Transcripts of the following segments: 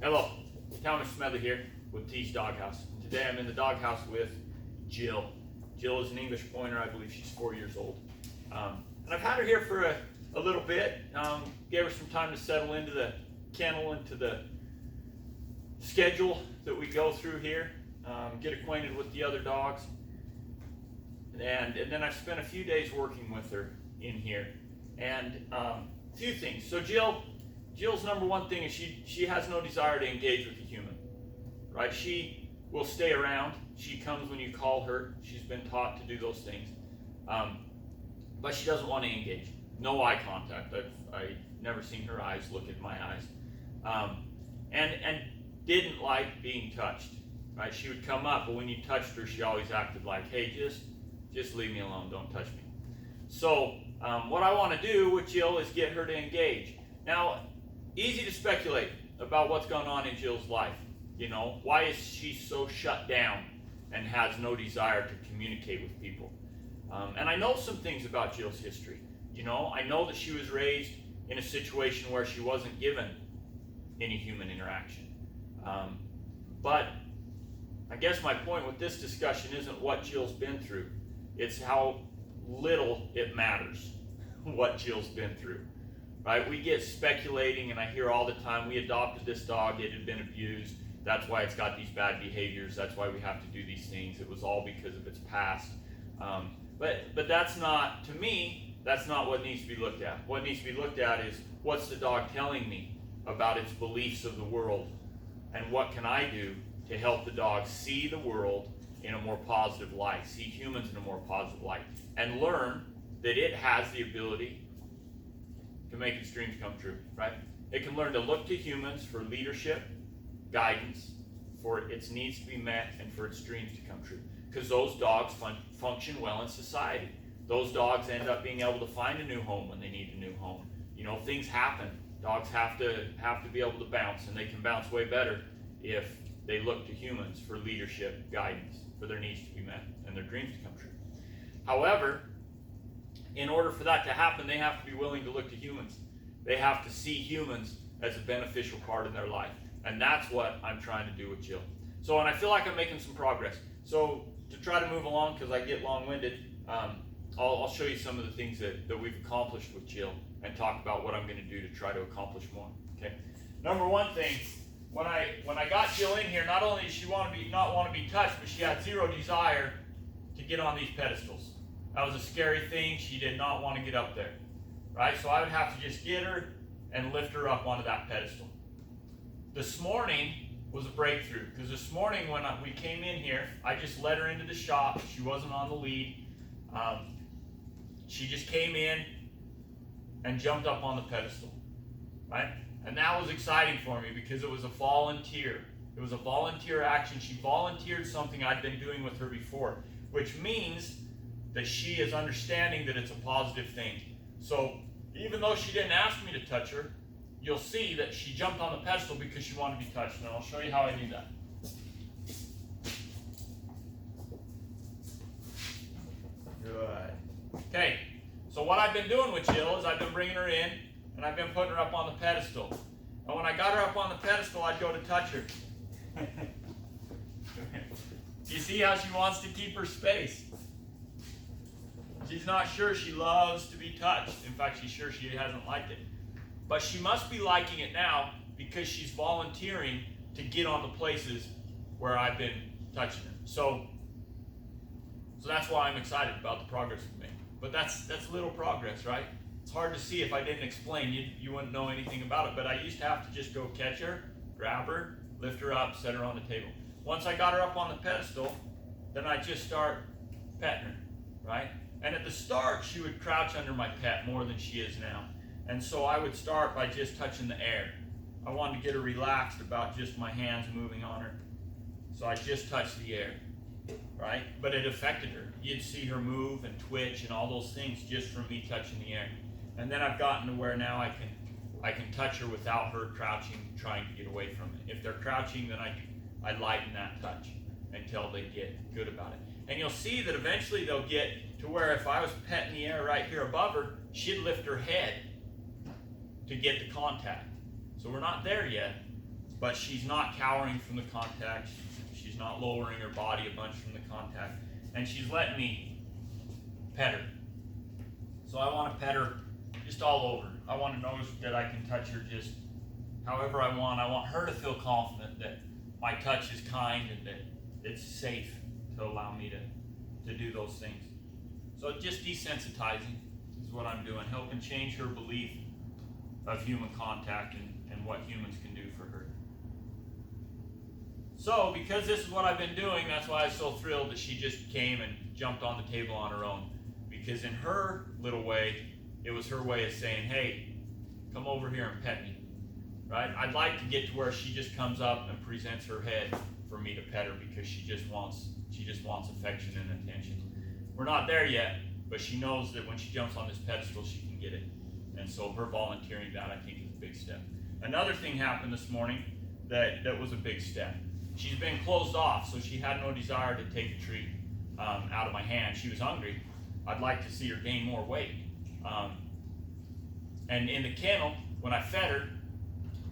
Hello, Thomas Smedley here with T's Doghouse. Today I'm in the doghouse with Jill. Jill is an English pointer. I believe she's 4 years old. And I've had her here for a little bit. Gave her some time to settle into the kennel, into the schedule that we go through here, get acquainted with the other dogs. And then I've spent a few days working with her in here. And a few things. So Jill's number one thing is she has no desire to engage with a human, right? She will stay around. She comes when you call her. She's been taught to do those things. But she doesn't want to engage. No eye contact. I've never seen her eyes look at my eyes. And didn't like being touched, right? She would come up, but when you touched her, she always acted like, hey, just leave me alone. Don't touch me. So what I want to do with Jill is get her to engage. Now, easy to speculate about what's going on in Jill's life. You know, why is she so shut down and has no desire to communicate with people? And I know some things about Jill's history. You know, I know that she was raised in a situation where she wasn't given any human interaction. But I guess my point with this discussion isn't what Jill's been through. It's how little it matters what Jill's been through. Right? We get speculating, and I hear all the time, we adopted this dog, it had been abused, that's why it's got these bad behaviors, that's why we have to do these things, it was all because of its past. But that's not, to me, that's not what needs to be looked at. What needs to be looked at is, what's the dog telling me about its beliefs of the world, and what can I do to help the dog see the world in a more positive light, see humans in a more positive light, and learn that it has the ability to make its dreams come true, right? It can learn to look to humans for leadership, guidance, for its needs to be met, and for its dreams to come true. Because those dogs function well in society. Those dogs end up being able to find a new home when they need a new home. You know, things happen. Dogs have to be able to bounce, and they can bounce way better if they look to humans for leadership, guidance, for their needs to be met, and their dreams to come true. However, in order for that to happen, they have to be willing to look to humans. They have to see humans as a beneficial part of their life. And that's what I'm trying to do with Jill. So, and I feel like I'm making some progress. So, to try to move along, because I get long-winded, I'll show you some of the things that we've accomplished with Jill and talk about what I'm going to do to try to accomplish more. Okay. Number one thing, when I got Jill in here, not only did she not want to be touched, but she had zero desire to get on these pedestals. That was a scary thing. She did not want to get up there, right? So I would have to just get her and lift her up onto that pedestal. This morning was a breakthrough, because this morning when we came in here, I just let her into the shop. She wasn't on the lead. She just came in and jumped up on the pedestal, right? And that was exciting for me because it was a volunteer. It was a volunteer action. She volunteered something I'd been doing with her before, which means that she is understanding that it's a positive thing. So even though she didn't ask me to touch her, you'll see that she jumped on the pedestal because she wanted to be touched. And I'll show you how I do that. Good. Okay, so what I've been doing with Jill is I've been bringing her in and I've been putting her up on the pedestal. And when I got her up on the pedestal, I'd go to touch her. You see how she wants to keep her space? She's not sure she loves to be touched. In fact, she's sure she hasn't liked it. But she must be liking it now because she's volunteering to get on the places where I've been touching her. So that's why I'm excited about the progress we've made. But that's little progress, right? It's hard to see if I didn't explain. You wouldn't know anything about it. But I used to have to just go catch her, grab her, lift her up, set her on the table. Once I got her up on the pedestal, then I'd just start petting her, right? And at the start, she would crouch under my pet more than she is now. And so I would start by just touching the air. I wanted to get her relaxed about just my hands moving on her. So I just touched the air, right? But it affected her. You'd see her move and twitch and all those things just from me touching the air. And then I've gotten to where now I can touch her without her crouching, trying to get away from it. If they're crouching, then I lighten that touch until they get good about it. And you'll see that eventually they'll get to where if I was petting the air right here above her, she'd lift her head to get the contact. So we're not there yet, but she's not cowering from the contact. She's not lowering her body a bunch from the contact, and she's letting me pet her. So I want to pet her just all over. I want to know that I can touch her just however I want. I want her to feel confident that my touch is kind and that it's safe to allow me to do those things. So just desensitizing is what I'm doing, helping change her belief of human contact and what humans can do for her. So because this is what I've been doing, that's why I was so thrilled that she just came and jumped on the table on her own. Because in her little way, it was her way of saying, hey, come over here and pet me, right? I'd like to get to where she just comes up and presents her head for me to pet her because she just wants affection and attention. We're not there yet, but she knows that when she jumps on this pedestal, she can get it. And so her volunteering that, I think, is a big step. Another thing happened this morning that was a big step. She's been closed off, so she had no desire to take a treat out of my hand. She was hungry. I'd like to see her gain more weight. And in the kennel, when I fed her,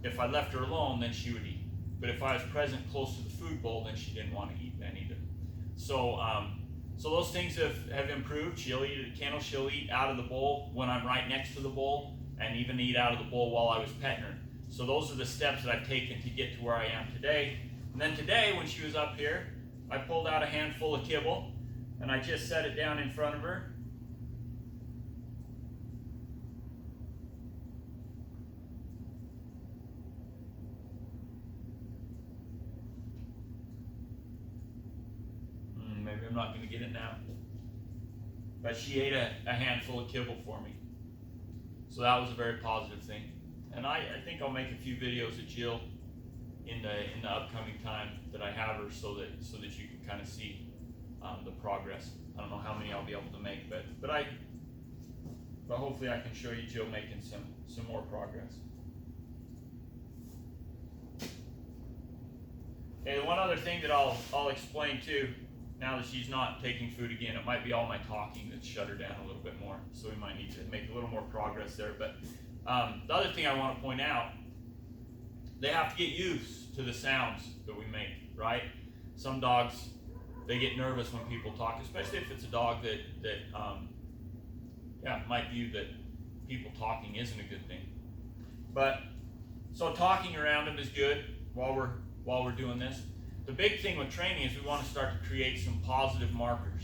if I left her alone, then she would eat. But if I was present close to the food bowl, then she didn't want to eat then either. So those things have improved. She'll eat at the kennel. She'll eat out of the bowl when I'm right next to the bowl, and even eat out of the bowl while I was petting her. So those are the steps that I've taken to get to where I am today. And then today, when she was up here, I pulled out a handful of kibble, and I just set it down in front of her. Maybe I'm not going to get it now. But she ate a handful of kibble for me. So that was a very positive thing. And I think I'll make a few videos of Jill in the upcoming time that I have her so that you can kind of see the progress. I don't know how many I'll be able to make, but hopefully I can show you Jill making some more progress. Okay, one other thing that I'll explain too, now that she's not taking food again, it might be all my talking that's shut her down a little bit more, so we might need to make a little more progress there. But the other thing I want to point out, they have to get used to the sounds that we make, right? Some dogs, they get nervous when people talk, especially if it's a dog that might view that people talking isn't a good thing. But so talking around them is good while we're doing this. The big thing with training is we want to start to create some positive markers.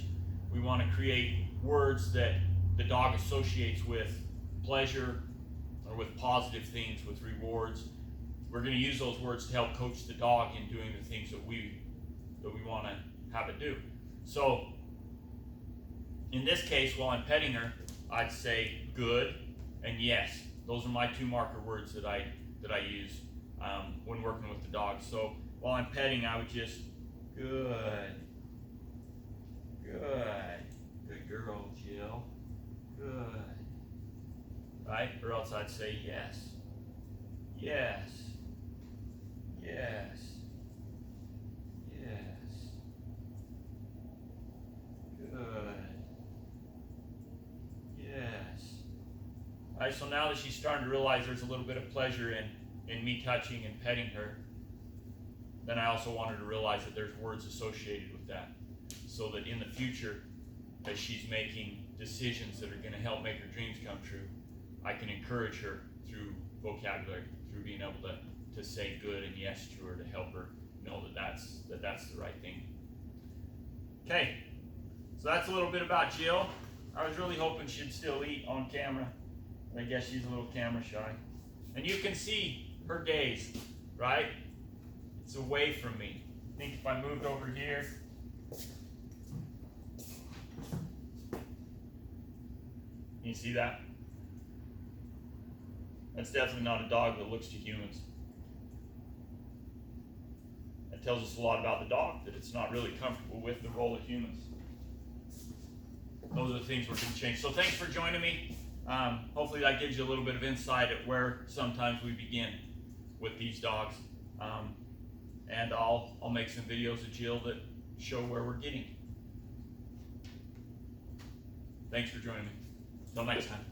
We want to create words that the dog associates with pleasure or with positive things, with rewards. We're going to use those words to help coach the dog in doing the things that we want to have it do. So in this case, while I'm petting her, I'd say good and yes. Those are my two marker words that I use when working with the dog. So while I'm petting, I would just, good girl, Jill, good, right? Or else I'd say yes, good, yes. All right, so now that she's starting to realize there's a little bit of pleasure in me touching and petting her, then I also want her to realize that there's words associated with that, so that in the future, as she's making decisions that are going to help make her dreams come true, I can encourage her through vocabulary, through being able to say good and yes to her, to help her know that that's the right thing. Okay, so that's a little bit about Jill. I was really hoping she'd still eat on camera. I guess she's a little camera shy. And you can see her gaze, right? It's away from me. I think if I moved over here, you see that? That's definitely not a dog that looks to humans. That tells us a lot about the dog, that it's not really comfortable with the role of humans. Those are the things we're going to change. So thanks for joining me. Hopefully that gives you a little bit of insight at where sometimes we begin with these dogs. And I'll make some videos of Jill that show where we're getting. Thanks for joining me. Until next time.